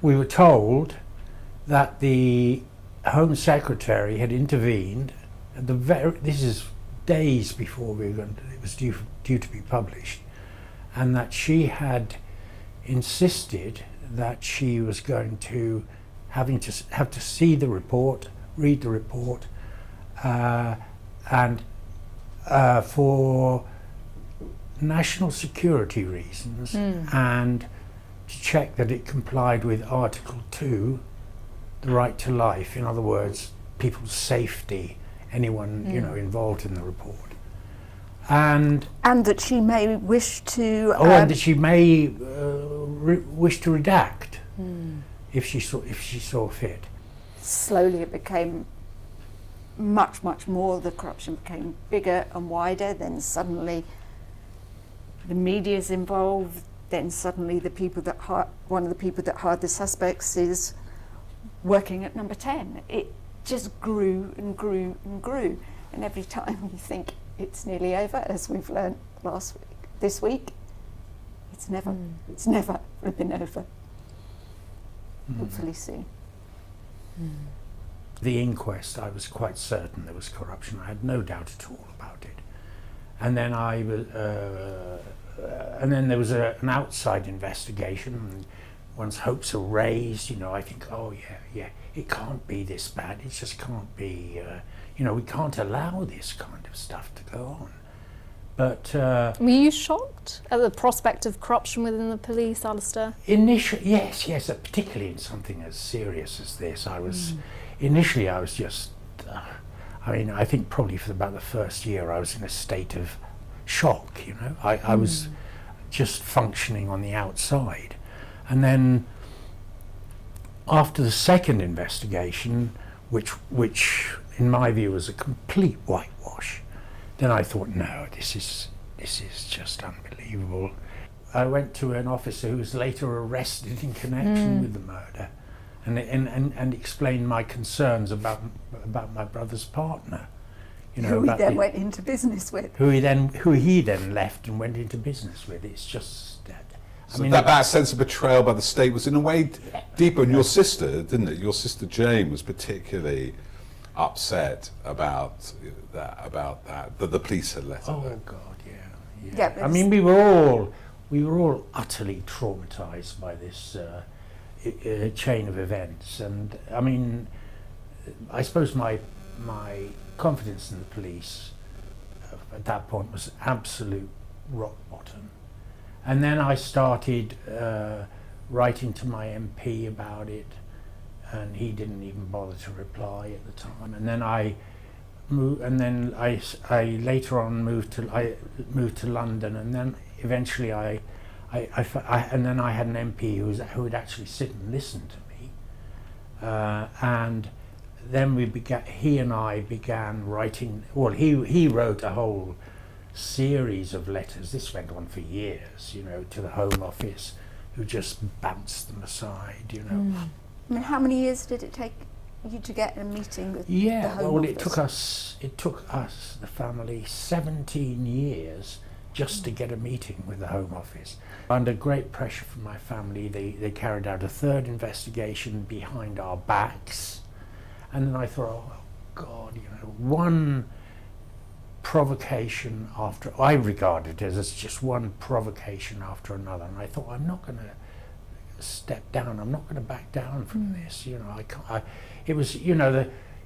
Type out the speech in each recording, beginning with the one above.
we were told that the Home Secretary had intervened at the this is days before it was due to be published, and that she had insisted that she was going to have to see the report, read the report, and for national security reasons, and to check that it complied with Article 2, the right to life. In other words, people's safety, anyone involved in the report, and that she may wish to. And that she may wish to redact if she saw fit. Slowly, it became much more. The corruption became bigger and wider. Then suddenly, the media's involved. Then suddenly, one of the people that hired the suspects is working at Number 10. It just grew and grew and grew, and every time you think it's nearly over, as we've learned this week, it's never been over. Hopefully soon. The inquest, I was quite certain there was corruption. I had no doubt at all about it. And then then there was an outside investigation, and one's hopes are raised. I think, oh yeah, it can't be this bad. It just can't be. We can't allow this kind of stuff to go on. But were you shocked at the prospect of corruption within the police, Alastair? Initially, yes, particularly in something as serious as this. Initially I was just. I think probably for about the first year I was in a state of shock. I was just functioning on the outside, and then after the second investigation, which in my view was a complete whitewash, then I thought, no, this is just unbelievable. I went to an officer who was later arrested in connection with the murder, and explained my concerns about my brother's partner. Who he then went into business with. Who he then left and went into business with. It's just that. That sense of betrayal by the state was in a way deeper. And your sister, didn't it? Your sister Jane was particularly upset about that the police had let her. Oh God, yeah. We were all utterly traumatized by this chain of events, and I suppose my confidence in the police at that point was absolute rock bottom. And then I started writing to my MP about it, and he didn't even bother to reply at the time. And then I later on moved to London, and then eventually I had an MP who would actually sit and listen to me, and then he and I began writing. Well, he wrote a whole series of letters. This went on for years, to the Home Office, who just bounced them aside, How many years did it take you to get a meeting with the Home Office? It took us, the family, 17 years just to get a meeting with the Home Office. Under great pressure from my family, they carried out a third investigation behind our backs. And then I thought, oh God, one provocation after, I regarded it as just one provocation after another. And I thought, I'm not going to step down. I'm not going to back down from this. It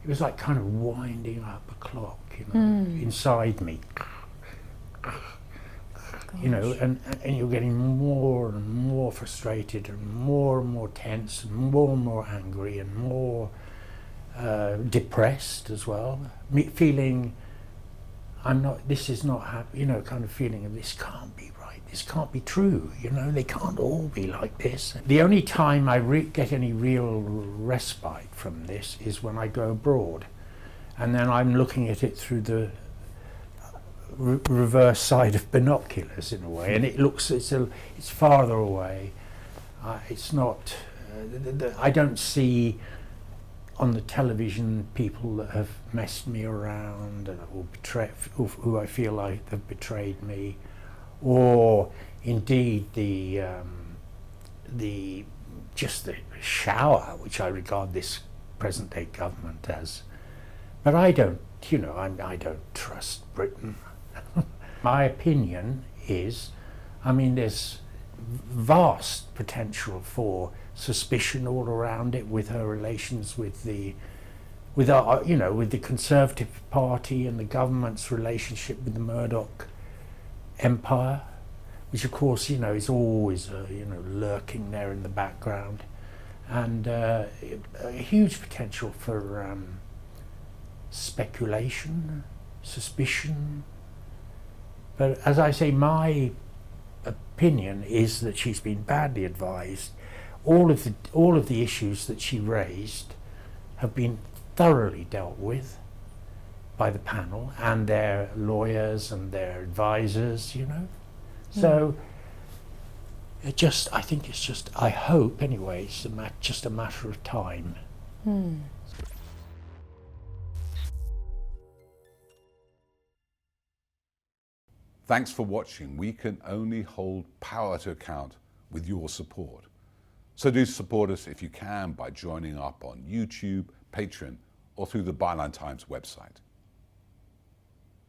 was like kind of winding up a clock, inside me. And you're getting more and more frustrated, and more tense, and more angry, and more depressed as well. Feeling this is not happy, kind of feeling of this can't be right, this can't be true, they can't all be like this. The only time I get any real respite from this is when I go abroad, and then I'm looking at it through the reverse side of binoculars in a way, and it's farther away. It's not. I don't see on the television people that have messed me around or who I feel like have betrayed me, or indeed the just the shower which I regard this present day government as. But I don't, you know, I don't trust Britain. My opinion is, I mean, there's vast potential for suspicion all around it with her relations with the you know, with the Conservative Party and the government's relationship with the Murdoch empire, which of course, you know, is always you know, lurking there in the background, and a huge potential for speculation, suspicion. But as I say, my opinion is that she's been badly advised. All of the issues that she raised have been thoroughly dealt with by the panel and their lawyers and their advisors, you know. So I think it's just, I hope anyway, it's just a matter of time. Thanks for watching. We can only hold power to account with your support. So do support us if you can by joining up on YouTube, Patreon, or through the Byline Times website.